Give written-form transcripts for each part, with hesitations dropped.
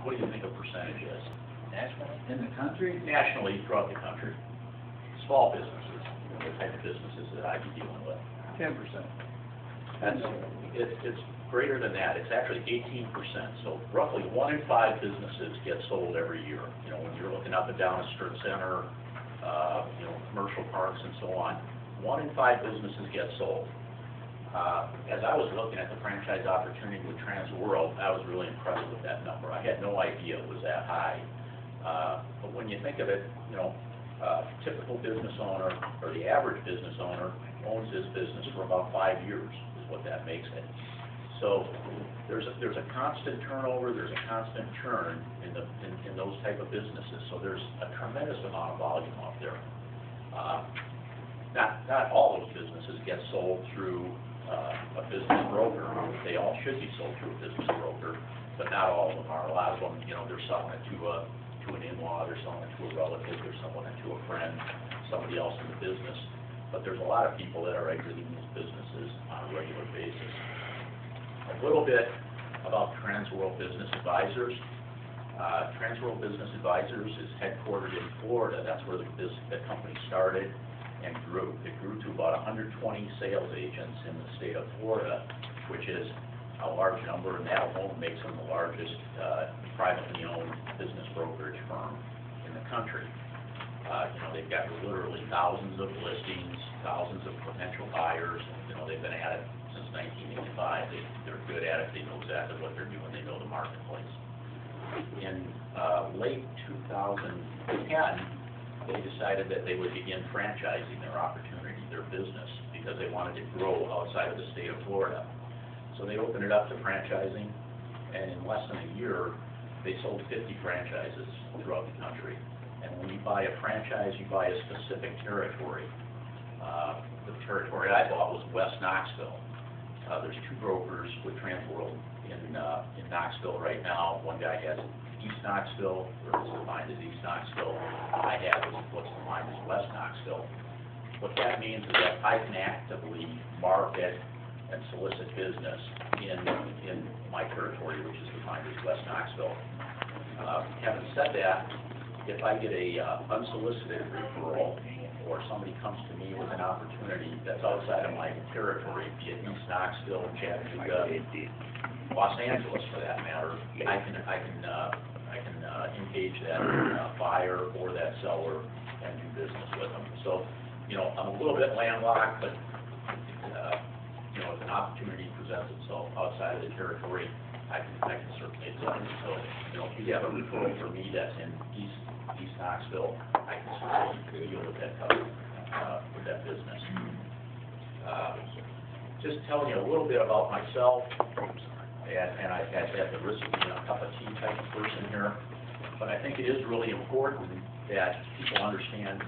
What do you think a percentage is? Nationally? In the country? Nationally, throughout the country. Small businesses, the type of businesses that I'd be dealing with. 10%. It's greater than that. It's actually 18%. So roughly 1 in 5 businesses get sold every year. You know, when you're looking up and down a strip center, commercial parks and so on, 1 in 5 businesses get sold. As I was looking at the franchise opportunity with Transworld, I was really impressed with that number. I had no idea it was that high. But when you think of it, typical business owner, or the average business owner, owns his business for about 5 years, is what that makes it. So there's a constant turnover, there's a constant churn in those type of businesses. So there's a tremendous amount of volume out there. Not all those businesses get sold through a business broker. They all should be sold through a business broker, but not all of them are. A lot of them, they're selling it to an in-law, they're selling it to a relative, they're selling it to a friend, somebody else in the business. But there's a lot of people that are exiting these businesses on a regular basis. A little bit about Transworld Business Advisors. Transworld Business Advisors is headquartered in Florida. That's where the company started and grew. It grew to about 120 sales agents in the state of Florida, which is a large number, and that alone makes them the largest privately owned business brokerage firm in the country. They've got literally thousands of listings, thousands of potential buyers. They've been at it since 1985. They're good at it. They know exactly what they're doing. They know the marketplace. In late 2010, they decided that they would begin franchising their opportunity, their business, because they wanted to grow outside of the state of Florida. So they opened it up to franchising, and in less than a year, they sold 50 franchises throughout the country. And when you buy a franchise, you buy a specific territory. The territory I bought was West Knoxville. There's 2 brokers with Transworld in Knoxville right now. One guy has East Knoxville, or what's defined as East Knoxville. I have what's defined as West Knoxville. What that means is that I can actively market and solicit business in my territory, which is defined as West Knoxville. Having said that, if I get a unsolicited referral, or somebody comes to me with an opportunity that's outside of my territory, be it East Knoxville, Chattanooga, Los Angeles for that matter, I can engage that buyer or that seller and do business with them. So, I'm a little bit landlocked, but if an opportunity presents itself outside of the territory, I can certainly accept it. So, if you have a referral for me that's in East Knoxville, I can certainly deal with that business. Just telling you a little bit about myself, and I've had the risk of being a cup of tea type of person here, but I think it is really important that people understand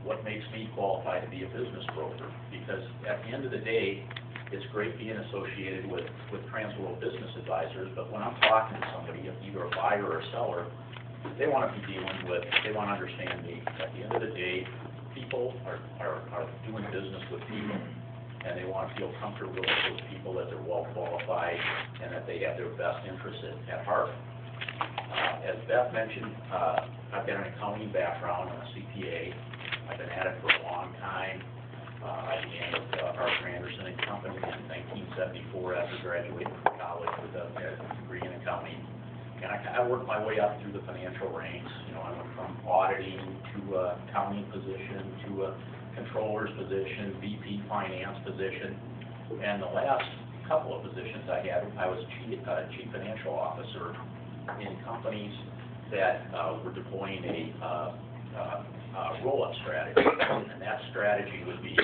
what makes me qualified to be a business broker, because at the end of the day, it's great being associated with Transworld Business Advisors, but when I'm talking to somebody, either a buyer or a seller, they want to be dealing with, they want to understand me. At the end of the day, people are doing business with people, and they want to feel comfortable with those people, that they're well qualified, and that they have their best interests at heart. As Beth mentioned, I've got an accounting background. I'm a CPA. I've been at it for a long time. I began with Arthur Anderson and Company in 1974 after graduating from college with a degree in accounting. And I worked my way up through the financial ranks. I went from auditing to a accounting position to a controller's position, VP finance position. And the last couple of positions I had, I was chief financial officer in companies that were deploying a roll-up strategy. And that strategy would be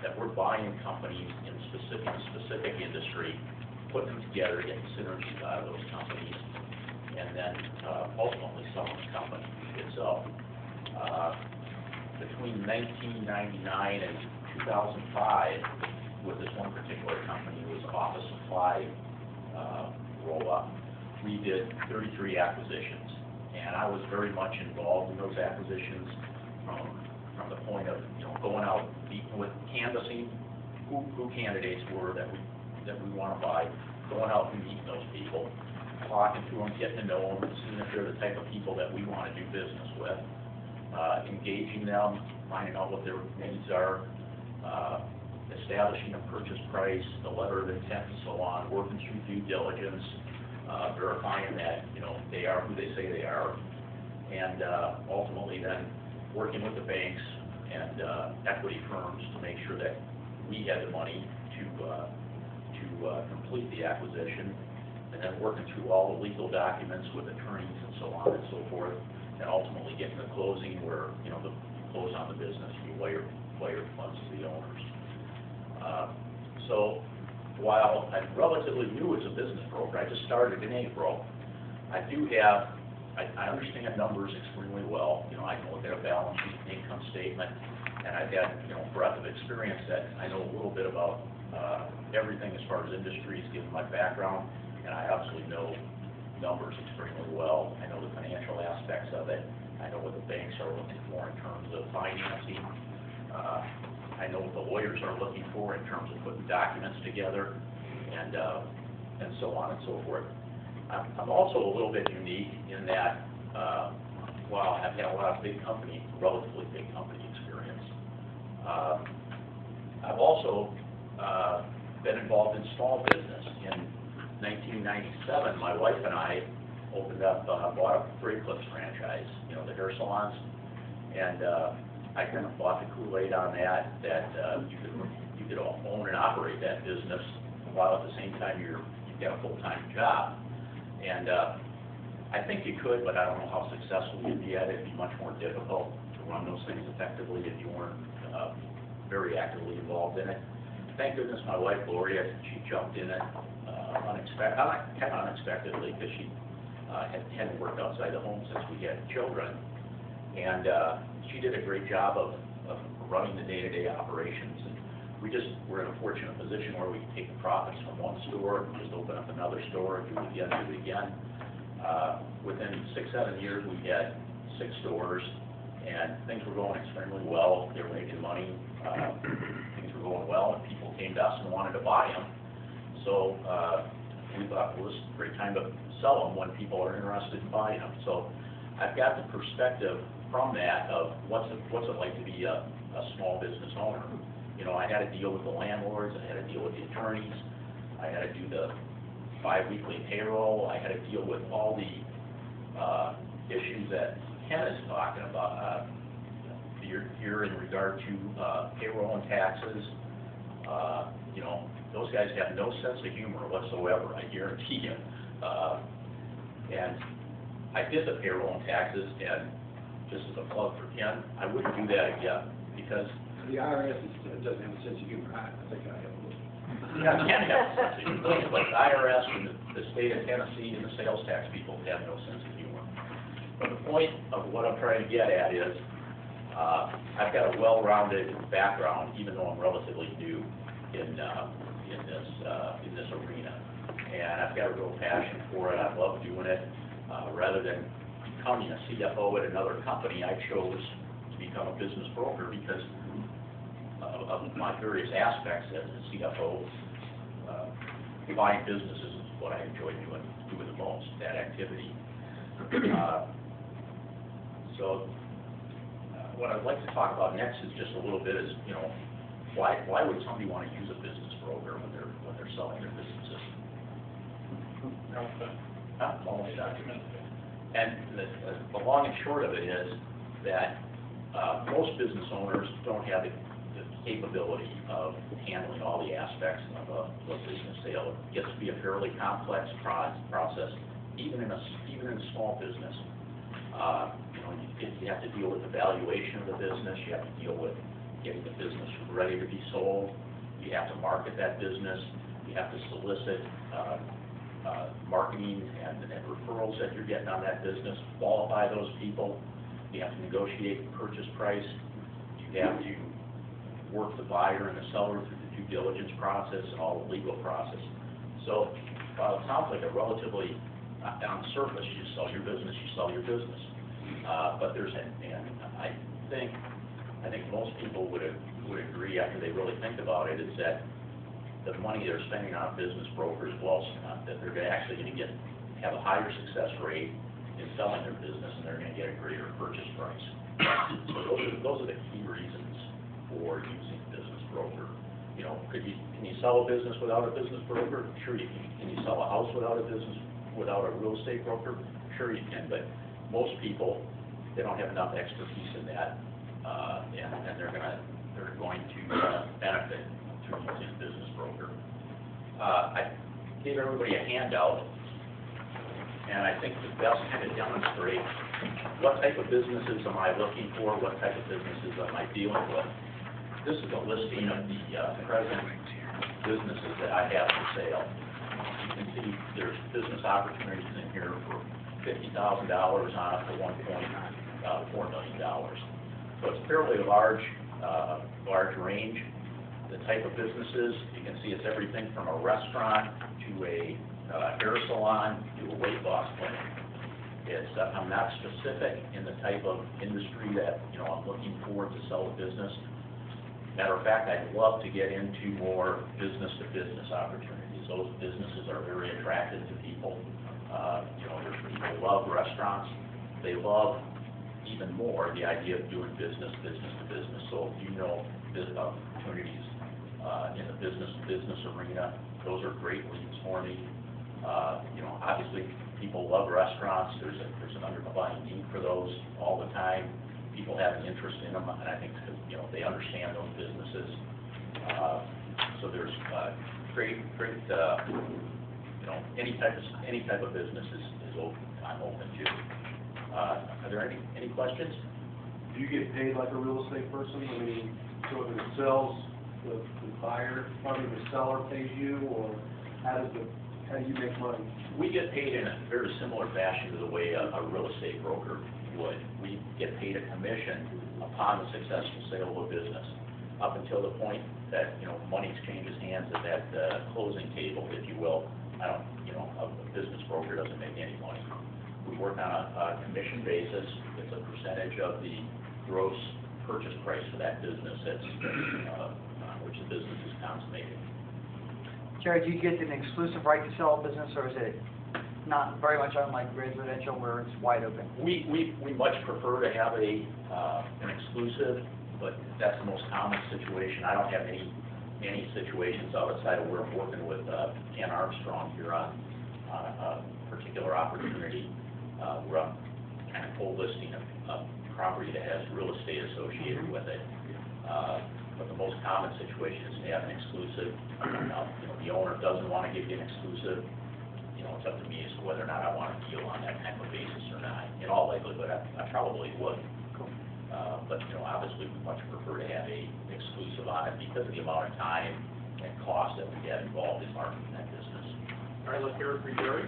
that we're buying companies in specific industry, putting them together, getting synergies out of those companies, and then ultimately selling the company itself. Between 1999 and 2005, with this one particular company, it was office supply roll-up, we did 33 acquisitions. And I was very much involved in those acquisitions from the point of going out, meeting with, canvassing who candidates were that we want to buy, going out and meeting those people, talking to them, getting to know them, seeing if they're the type of people that we want to do business with, engaging them, finding out what their needs are, establishing a purchase price, the letter of intent and so on, working through due diligence, verifying that, they are who they say they are, and ultimately then working with the banks and equity firms to make sure that we had the money to complete the acquisition, and then working through all the legal documents with attorneys and so on and so forth, and ultimately getting the closing where, you close on the business, you wire funds to the owners. So while I'm relatively new as a business broker, I just started in April, I understand numbers extremely well. I can look at a balance sheet, an income statement, and I've got, breadth of experience that I know a little bit about everything as far as industries, given my background, and I absolutely know numbers extremely well. I know the financial aspects of it. I know what the banks are looking for in terms of financing. I know what the lawyers are looking for in terms of putting documents together, and so on and so forth. I'm also a little bit unique in that while I've had a lot of relatively big company experience, I've also been involved in small business. In 1997, my wife and I bought a Great Clips franchise, the hair salons, and I kind of bought the Kool-Aid on that you could own and operate that business while at the same time you've got a full-time job. And I think you could, but I don't know how successful you'd be at it. It'd be much more difficult to run those things effectively if you weren't very actively involved in it. Thank goodness my wife, Gloria, she jumped in it unexpectedly, because she hadn't worked outside the home since we had children. And she did a great job of running the day-to-day operations. And we're in a fortunate position where we can take the profits from one store and just open up another store and do it again. Within 6-7 years, we had 6 stores, and things were going extremely well. They were making money. Things were going well, and people came to us and wanted to buy them. So we thought, well, this is a great time to sell them when people are interested in buying them. So I've got the perspective from that of what's it like to be a small business owner. I had to deal with the landlords, I had to deal with the attorneys, I had to do the bi-weekly payroll, I had to deal with all the issues that Ken is talking about here in regard to payroll and taxes. Those guys have no sense of humor whatsoever, I guarantee you. And I did the payroll and taxes, and just as a plug for Ken, I wouldn't do that again, because the IRS doesn't have a sense of humor. I think I have a little. Yeah, Ken has a sense of humor, but the IRS and the state of Tennessee and the sales tax people have no sense of humor. But the point of what I'm trying to get at is, I've got a well-rounded background, even though I'm relatively new in this arena, and I've got a real passion for it. I love doing it. Rather than becoming a CFO at another company, I chose to become a business broker because of my various aspects as a CFO. Buying businesses is what I enjoy doing the most, that activity. So what I'd like to talk about next is just a little bit is, why would somebody want to use a business broker when they're selling their businesses? Almost done. And the long and short of it is that most business owners don't have the capability of handling all the aspects of a business sale. It gets to be a fairly complex process, even in a small business. You have to deal with the valuation of the business. You have to deal with getting the business ready to be sold. You have to market that business. You have to solicit marketing and referrals that you're getting on that business, qualify those people. You have to negotiate the purchase price. You have to work the buyer and the seller through the due diligence process and all the legal process. So while it sounds like a relatively, on the surface, you just sell your business, but I think most people would agree after they really think about it, is that the money they're spending on business brokers, well spent, that they're actually going to have a higher success rate in selling their business, and they're gonna get a greater purchase price. So those are the key reasons for using a business broker. You know, can you sell a business without a business broker? Sure you can. Can you sell a house without a real estate broker? Sure you can, but most people, they don't have enough expertise in that, and they're going to benefit through using a business broker. I gave everybody a handout, and I think the best kind of demonstrate what type of businesses am I looking for, what type of businesses am I dealing with. This is a listing of the present businesses that I have for sale. You can see there's business opportunities in here for $50,000 on up to $1.4 million. So it's fairly large range. The type of businesses, you can see it's everything from a restaurant to a hair salon to a weight loss clinic. I'm not specific in the type of industry that I'm looking for to sell a business. Matter of fact, I'd love to get into more business-to-business opportunities. Those businesses are very attractive to people. There's people who love restaurants. They love even more the idea of doing business-to-business. So if you know opportunities in the business-to-business arena, those are great leads for me. Obviously, people love restaurants. There's an underlying need for those all the time. People have an interest in them, and I think they understand those businesses. So there's great. Any type of business is open. I'm open to. Are there any questions? Do you get paid like a real estate person? I mean, so if it sells, the buyer, the seller pays you, or how do you make money? We get paid in a very similar fashion to the way a real estate broker would. We get paid a commission upon the successful sale of a business, up until the point that money exchanges hands at that closing table, if you will. A business broker doesn't make any money. We work on a commission basis. It's a percentage of the gross purchase price for that business which the business is consummated. Jerry, do you get an exclusive right to sell a business, or is it not very much unlike residential where it's wide open? We much prefer to have an exclusive, but that's the most common situation. I don't have any situations outside of where I'm working with Ken Armstrong here on a particular opportunity where I'm kind of full listing a property that has real estate associated with it. But the most common situation is to have an exclusive. The owner doesn't want to give you an exclusive. It's up to me as to whether or not I want to deal on that kind of basis or not. In all likelihood, I probably would. But obviously, we much prefer to have a exclusive on it because of the amount of time and cost that we get involved in marketing that business. All right, let's hear it for Jerry.